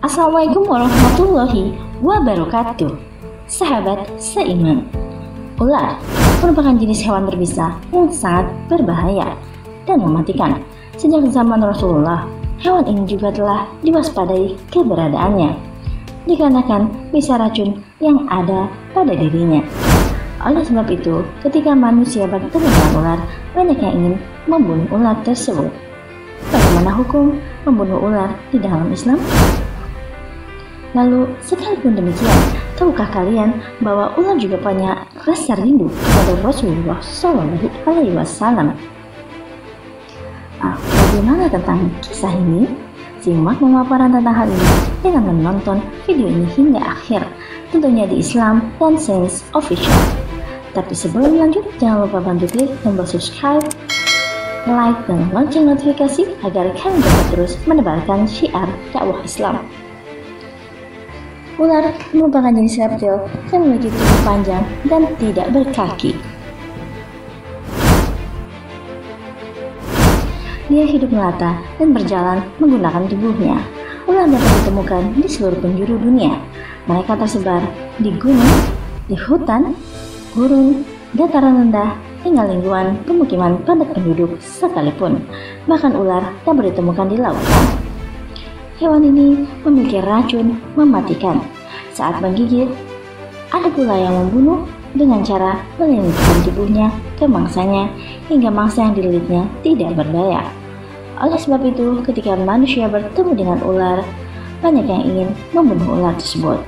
Assalamualaikum warahmatullahi wabarakatuh. Sahabat seiman, ular merupakan jenis hewan berbisa yang sangat berbahaya dan mematikan. Sejak zaman Rasulullah, hewan ini juga telah diwaspadai keberadaannya, dikarenakan bisa racun yang ada pada dirinya. Oleh sebab itu, ketika manusia bertemu dengan ular, banyak yang ingin membunuh ular tersebut. Bagaimana hukum membunuh ular di dalam Islam? Lalu, sekalipun demikian, tahukah kalian bahwa ular juga punya rasa rindu kepada Rasulullah Shallallahu Alaihi Wasallam? Bagaimana tentang kisah ini? Simak pemaparan tentang hal ini dengan menonton video ini hingga akhir, tentunya di Islam dan Sains Official. Tapi sebelum lanjut, jangan lupa bantu klik tombol subscribe, like, dan lonceng notifikasi agar kalian dapat terus menebarkan syiar dakwah Islam. Ular merupakan jenis reptil yang memiliki tubuh panjang dan tidak berkaki. Dia hidup melata dan berjalan menggunakan tubuhnya. Ular dapat ditemukan di seluruh penjuru dunia. Mereka tersebar di gunung, di hutan, gurun, dataran rendah, hingga lingkungan pemukiman padat penduduk sekalipun. Bahkan ular dapat ditemukan di lautan. Hewan ini memiliki racun mematikan. Saat menggigit, ada pula yang membunuh dengan cara melilitkan tubuhnya ke mangsanya hingga mangsa yang dililitnya tidak berdaya. Oleh sebab itu, ketika manusia bertemu dengan ular, banyak yang ingin membunuh ular tersebut.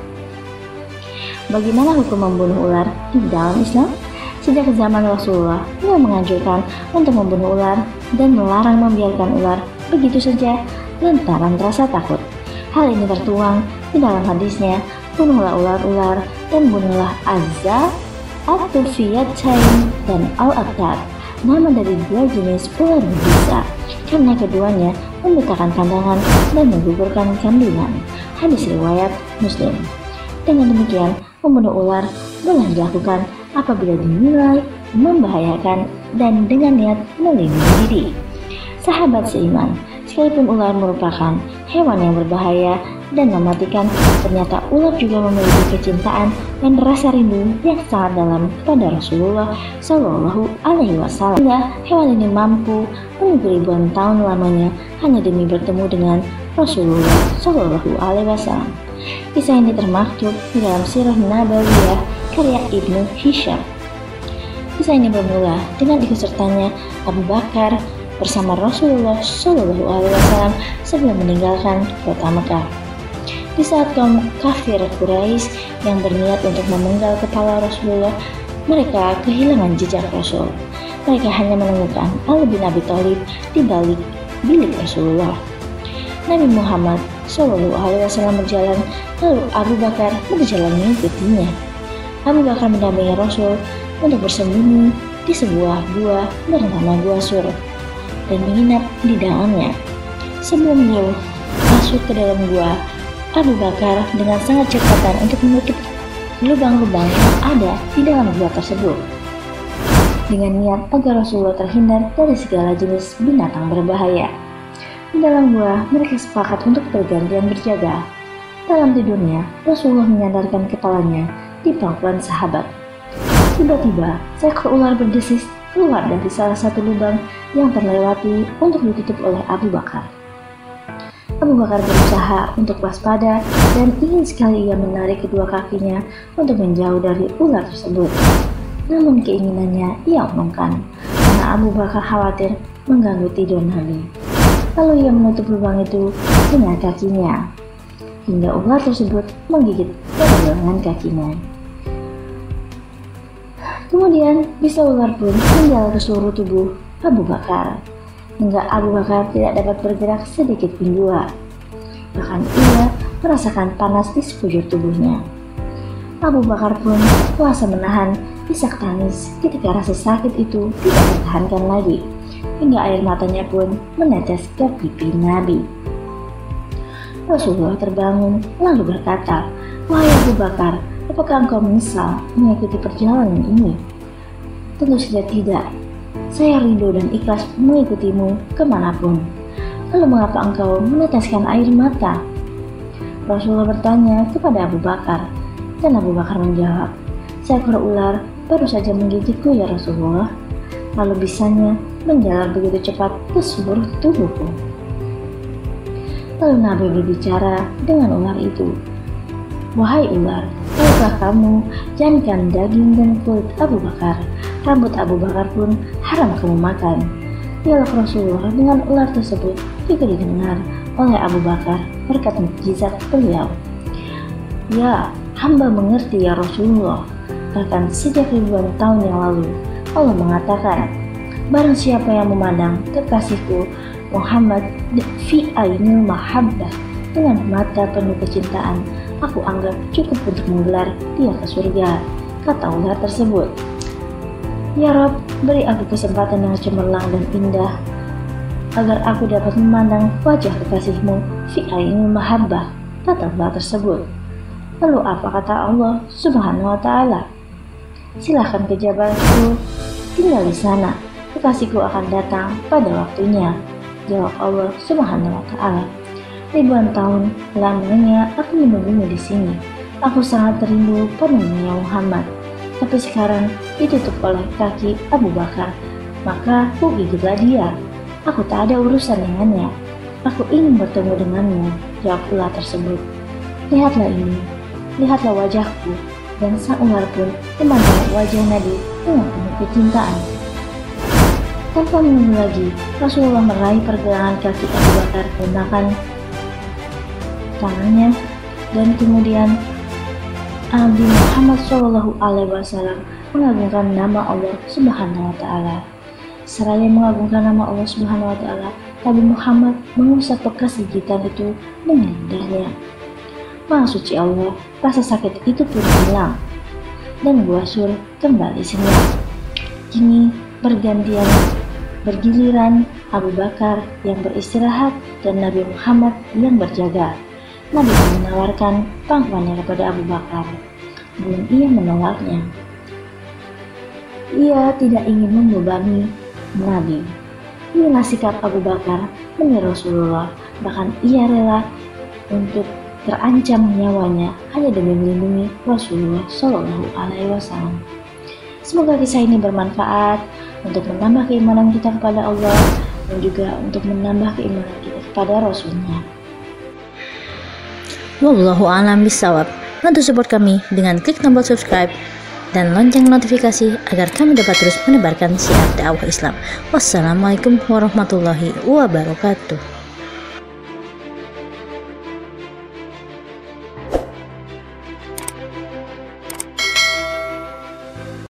Bagaimana hukum membunuh ular di dalam Islam? Sejak zaman Rasulullah, beliau menganjurkan untuk membunuh ular dan melarang membiarkan ular begitu saja lantaran rasa takut. Hal ini tertuang di dalam hadisnya, bunuhlah ular-ular dan bunuhlah Azza, At-Tufiyatain, dan Al-Aqtar, nama dari dua jenis ular berbisa, karena keduanya membutakan pandangan dan menggugurkan kandungan. Hadis riwayat Muslim. Dengan demikian, membunuh ular boleh dilakukan apabila dinilai membahayakan dan dengan niat melindungi diri. Sahabat seiman, sekalipun ular merupakan hewan yang berbahaya dan mematikan, ternyata ular juga memiliki kecintaan dan rasa rindu yang sangat dalam pada Rasulullah Shallallahu Alaihi Wasallam. Hingga hewan ini mampu menunggu ribuan tahun lamanya hanya demi bertemu dengan Rasulullah Shallallahu Alaihi Wasallam. Kisah ini termaktub di dalam Sirah Nabawiyah karya Ibnu Hisham. Kisah ini bermula dengan ikut sertanya Abu Bakar bersama Rasulullah Shallallahu Alaihi Wasallam sebelum meninggalkan kota Mekah. Di saat kaum kafir Quraisy yang berniat untuk memenggal kepala Rasulullah, mereka kehilangan jejak Rasul. Mereka hanya menemukan Ali bin Abi Thalib di balik bilik Rasulullah. Nabi Muhammad Shallallahu Alaihi Wasallam berjalan, lalu Abu Bakar berjalan mengikutinya. Abu Bakar mendampingi Rasul untuk bersembunyi di sebuah gua bernama Gua Sur dan menginap di dalamnya. Sebelum beliau masuk ke dalam gua, Abu Bakar dengan sangat cepatan untuk menutup lubang-lubang yang ada di dalam gua tersebut, dengan niat agar Rasulullah terhindar dari segala jenis binatang berbahaya. Di dalam gua, mereka sepakat untuk bergantian berjaga. Dalam tidurnya, Rasulullah menyandarkan kepalanya di pangkuan sahabat. Tiba-tiba, seekor ular berdesis keluar dari salah satu lubang yang terlewati untuk ditutup oleh Abu Bakar. Abu Bakar berusaha untuk waspada dan ingin sekali ia menarik kedua kakinya untuk menjauh dari ular tersebut. Namun keinginannya ia urungkan karena Abu Bakar khawatir mengganggu tidur Nabi. Lalu ia menutup lubang itu dengan kakinya hingga ular tersebut menggigit pergelangan kakinya. Kemudian bisa ular pun menjalar ke seluruh tubuh Abu Bakar hingga Abu Bakar tidak dapat bergerak sedikit pun juga. Bahkan ia merasakan panas di sekujur tubuhnya. Abu Bakar pun kuasa menahan isak tangis ketika rasa sakit itu tidak tertahankan lagi, hingga air matanya pun menetes ke pipi Nabi. Rasulullah terbangun lalu berkata, "Wahai Abu Bakar, apakah engkau menyesal mengikuti perjalanan ini?" "Tentu saja tidak. Saya rindu dan ikhlas mengikutimu kemanapun." "Lalu mengapa engkau meneteskan air mata?" Rasulullah bertanya kepada Abu Bakar, dan Abu Bakar menjawab, "Seekor ular baru saja menggigitku ya Rasulullah, lalu bisanya menjalar begitu cepat ke seluruh tubuhku." Lalu Nabi berbicara dengan ular itu, "Wahai ular, tahukah kamu jangan daging dan kulit Abu Bakar, rambut Abu Bakar pun haram kamu makan." Dialog Rasulullah dengan ular tersebut juga didengar oleh Abu Bakar berkat mukjizat beliau. "Ya, hamba mengerti ya Rasulullah. Bahkan sejak ribuan tahun yang lalu, Allah mengatakan, barang siapa yang memandang kekasihku Muhammad fi ainil mahabbah dengan mata penuh kecintaan, aku anggap cukup untuk menggelar dia ke surga," kata ular tersebut. "Ya Rob, beri aku kesempatan yang cemerlang dan indah, agar aku dapat memandang wajah kekasihmu fi ainil mahabbah," kata ular tersebut. Lalu apa kata Allah Subhanahu wa Ta'ala? "Silahkan ke Jabal Tur, tinggal di sana, kekasihku akan datang pada waktunya," jawab Allah Subhanahu wa Ta'ala. "Ribuan tahun lamanya aku menunggumu di sini. Aku sangat rindu padamu ya Muhammad. Tapi sekarang ditutup oleh kaki Abu Bakar, maka ku gigitlah dia. Aku tak ada urusan dengannya. Aku ingin bertemu denganmu," jawab ular tersebut. "Lihatlah ini, lihatlah wajahku." Dan sang ular pun memandang wajah Nabi dengan penuh kecintaan. Tanpa menunggu lagi, Rasulullah meraih pergelangan kaki Abu Bakar menggunakan tangannya, dan kemudian Nabi Muhammad SAW mengagungkan nama Allah Subhanahu wa Ta'ala. Seraya mengagungkan nama Allah Subhanahu wa Ta'ala, Nabi Muhammad mengusap bekas gigitan itu dengan lidahnya. Maha suci Allah, rasa sakit itu pun hilang, dan buah sur kembali senyap. Kini bergiliran Abu Bakar yang beristirahat dan Nabi Muhammad yang berjaga. Nabi menawarkan pangkuannya kepada Abu Bakar. Belum ia menolaknya. Ia tidak ingin membebani Nabi. Inilah sikap Abu Bakar demi Rasulullah. Bahkan ia rela untuk terancam nyawanya hanya demi melindungi Rasulullah Shallallahu Alaihi Wasallam. Semoga kisah ini bermanfaat untuk menambah keimanan kita kepada Allah dan juga untuk menambah keimanan kita kepada Rasulnya. Wallahu a'lam bishawab. Bantu support kami dengan klik tombol subscribe dan lonceng notifikasi agar kami dapat terus menebarkan syiar dakwah Islam. Wassalamualaikum warahmatullahi wabarakatuh.